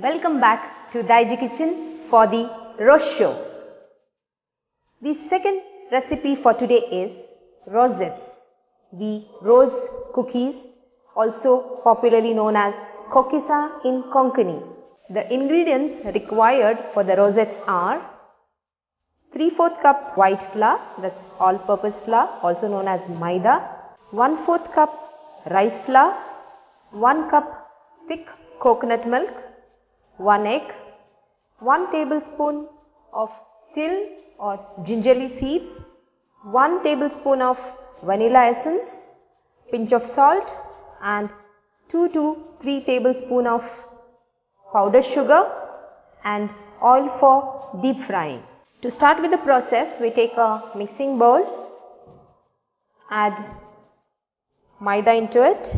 Welcome back to Daiji Kitchen for the Rose Show. The second recipe for today is rosettes, the rose cookies, also popularly known as kokisa in Konkani. The ingredients required for the rosettes are 3/4 cup white flour, that's all-purpose flour, also known as maida, 1/4 cup rice flour, 1 cup thick coconut milk, 1 egg, 1 tablespoon of til or gingerly seeds, 1 tablespoon of vanilla essence, pinch of salt and 2 to 3 tablespoon of powdered sugar and oil for deep frying. To start with the process, we take a mixing bowl, add maida into it.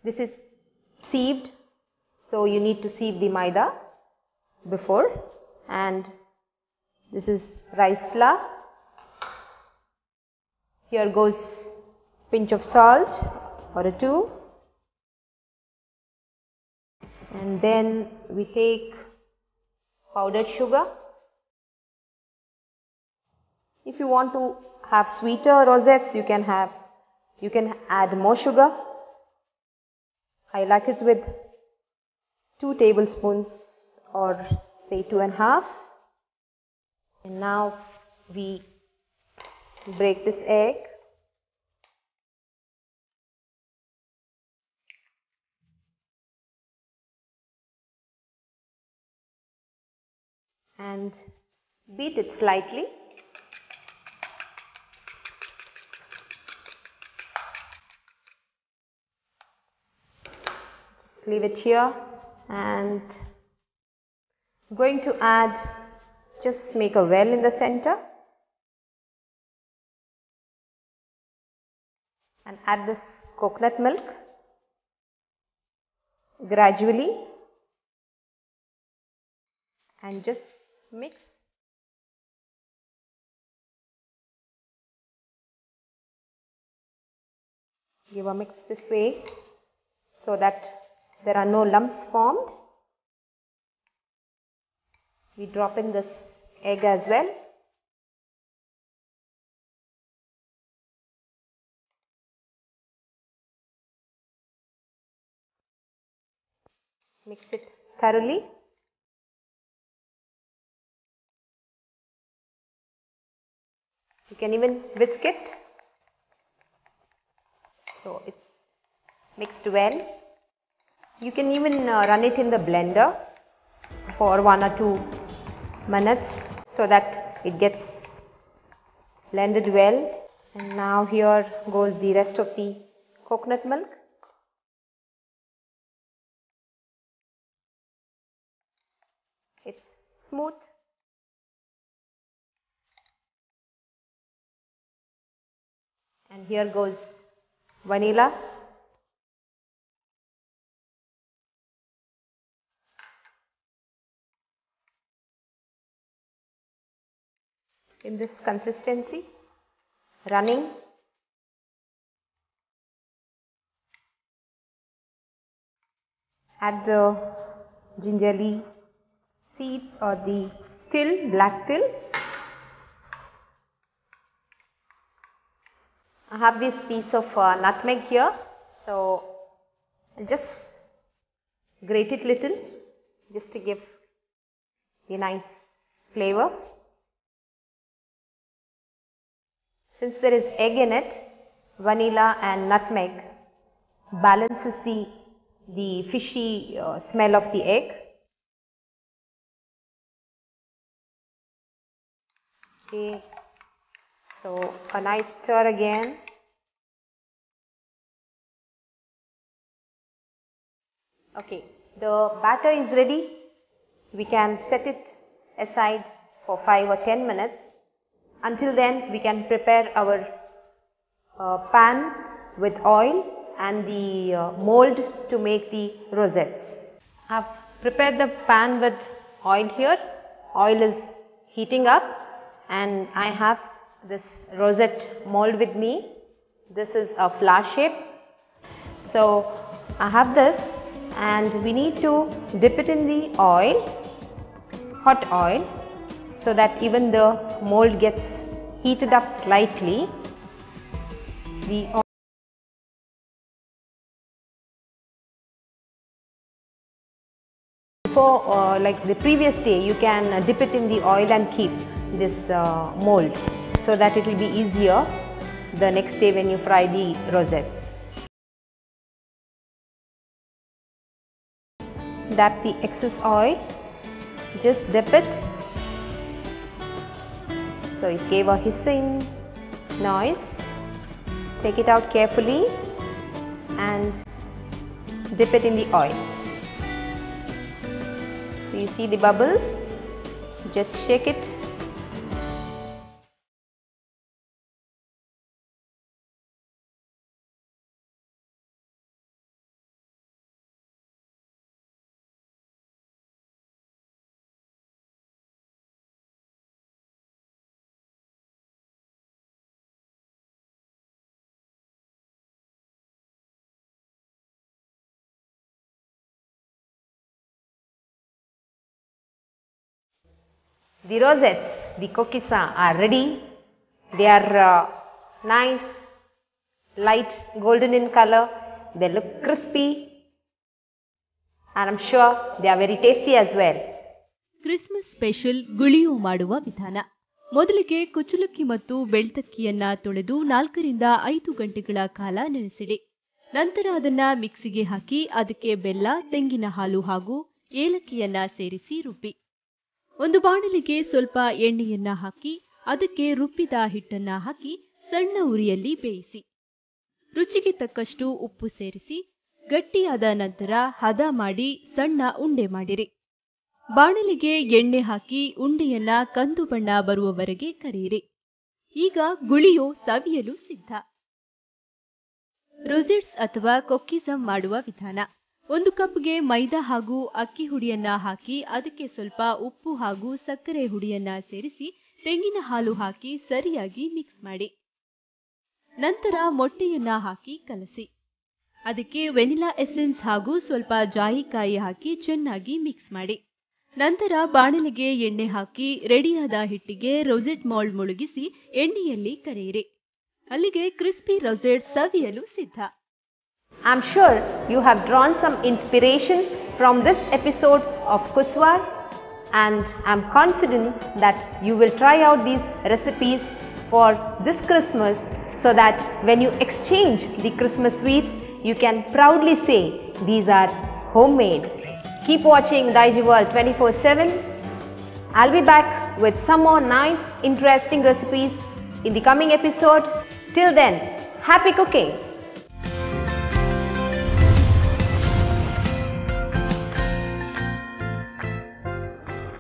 This is sieved, so you need to sieve the maida before, and this is rice flour. Here goes pinch of salt or a 2, and then we take powdered sugar. If you want to have sweeter rosettes, you can add more sugar. I like it with 2 tablespoons or say 2.5. And now we break this egg. And beat it slightly. Just leave it here, and I'm going to add, just make a well in the center and add this coconut milk gradually and just mix. Give a mix this way so that there are no lumps formed. We drop in this egg as well. Mix it thoroughly. You can even whisk it, so it's mixed well. You can even run it in the blender for 1 or 2 minutes so that it gets blended well. And now here goes the rest of the coconut milk. It's smooth. And here goes vanilla. In this consistency, running. Add the gingerly seeds or the til, black til. I have this piece of nutmeg here, so I'll just grate it little just to give a nice flavor. Since there is egg in it, vanilla and nutmeg balances the fishy smell of the egg. Okay, so a nice stir again. Okay, the batter is ready. We can set it aside for 5 or 10 minutes. Until then, we can prepare our pan with oil and the mold to make the rosettes. I have prepared the pan with oil here. Oil is heating up and I have this rosette mold with me. This is a flower shape. So I have this and we need to dip it in the oil, hot oil, so that even the mold gets heated up slightly. Before, like the previous day, you can dip it in the oil and keep this mold, so that it will be easier the next day when you fry the rosettes. Dab the excess oil, just dip it, so it gave a hissing noise. Take it out carefully and dip it in the oil. So you see the bubbles, just shake it. The rosettes, the kokisa, are ready. They are nice, light golden in color. They look crispy, and I'm sure they are very tasty as well. Christmas special ಗುಳಿಯು ಮಾಡುವ ವಿಧಾನ. ಮೊದಲಿಗೆ ಕುಚುಲಕ್ಕಿ ಮತ್ತು ಬೆಳ್ತಕ್ಕಿಯನ್ನ ತೊಳೆದು 4 ರಿಂದ 5 ಗಂಟೆಗಳ ಕಾಲ ನೆನೆಸಿಡಿ. ನಂತರ ಅದನ್ನ ಮಿಕ್ಸಿಗೆ ಹಾಕಿ ಅದಕ್ಕೆ ಬೆಲ್ಲ, ತೆಂಗಿನ ಹಾಲು ಹಾಗೂ ಏಲಕ್ಕಿಯನ್ನ ಸೇರಿಸಿ ರುಬ್ಬಿ. ಒಂದು ಬಾಣಲಿಗೆ ಸ್ವಲ್ಪ ಎಣ್ಣೆಯನ್ನ ಹಾಕಿ ಅದಕ್ಕೆ ರುಬ್ಬಿದ ಹಿಟ್ಟನ್ನ ಹಾಕಿ ಸಣ್ಣ ಉರಿಯಲ್ಲಿ ಬೇಯಿಸಿ. ರುಚಿಗೆ ತಕ್ಕಷ್ಟು ಉಪ್ಪು ಸೇರಿಸಿ ಗಟ್ಟಿಯಾದ ನಂತರ ಹದ ಮಾಡಿ ಸಣ್ಣ ಉಂಡೆ ಮಾಡಿರಿ. ಬಾಣಲಿಗೆ ಎಣ್ಣೆ ಹಾಕಿ ಉಂಡೆಯನ್ನ ಕಂದು ಬಣ್ಣ ಬರುವವರೆಗೆ ಕರಿಯಿರಿ. ಈಗ ಗುಳಿಯು ಸವಿಯಲು ಸಿದ್ಧ. ರೋಸೆಟ್ಸ್ ಅಥವಾ ಕೊಕ್ಕಿಸಂ ಮಾಡುವ ವಿಧಾನ. 1 ಕಪ್ಗೆ ಮೈದಾ ಹಾಗೂ ಅಕ್ಕಿ ಹುಡಿಯನ್ನ ಹಾಕಿ ಅದಕ್ಕೆ ಸ್ವಲ್ಪ ಉಪ್ಪು ಹಾಗೂ ಸಕ್ಕರೆ ಹುಡಿಯನ್ನ ಸೇರಿಸಿ ತೆಂಗಿನ ಹಾಲು ಹಾಕಿ ಸರಿಯಾಗಿ ಮಿಕ್ಸ್ ಮಾಡಿ. ನಂತರ ಮೊಟ್ಟೆಯನ್ನ ಹಾಕಿ ಕಲಸಿ. ಅದಕ್ಕೆ ವೆನಿಲಾ ಎಸೆನ್ಸ್ ಹಾಗೂ ಸ್ವಲ್ಪ ಜಾಯಿಕಾಯಿ ಹಾಕಿ ಚೆನ್ನಾಗಿ ಮಿಕ್ಸ್ ಮಾಡಿ. ನಂತರ ಬಾಣಲಿಗೆ ಎಣ್ಣೆ ಹಾಕಿ ರೆಡಿಯಾದ ಹಿಟ್ಟಿಗೆ ರೋಸೆಟ್ ಮೌಲ್ಡ್ ಮುಳುಗಿಸಿ ಎಣ್ಣೆಯಲ್ಲಿ ಕರಿಯಿರಿ. ಅಲ್ಲಿಗೆ ಕ್ರಿಸ್ಪಿ ರೋಸೆಟ್ ಸವಿಯಲು ಸಿದ್ಧ. I'm sure you have drawn some inspiration from this episode of Kuswar, and I'm confident that you will try out these recipes for this Christmas, so that when you exchange the Christmas sweets, you can proudly say these are homemade. Keep watching Daiji World 24/7. I'll be back with some more nice, interesting recipes in the coming episode. Till then, happy cooking!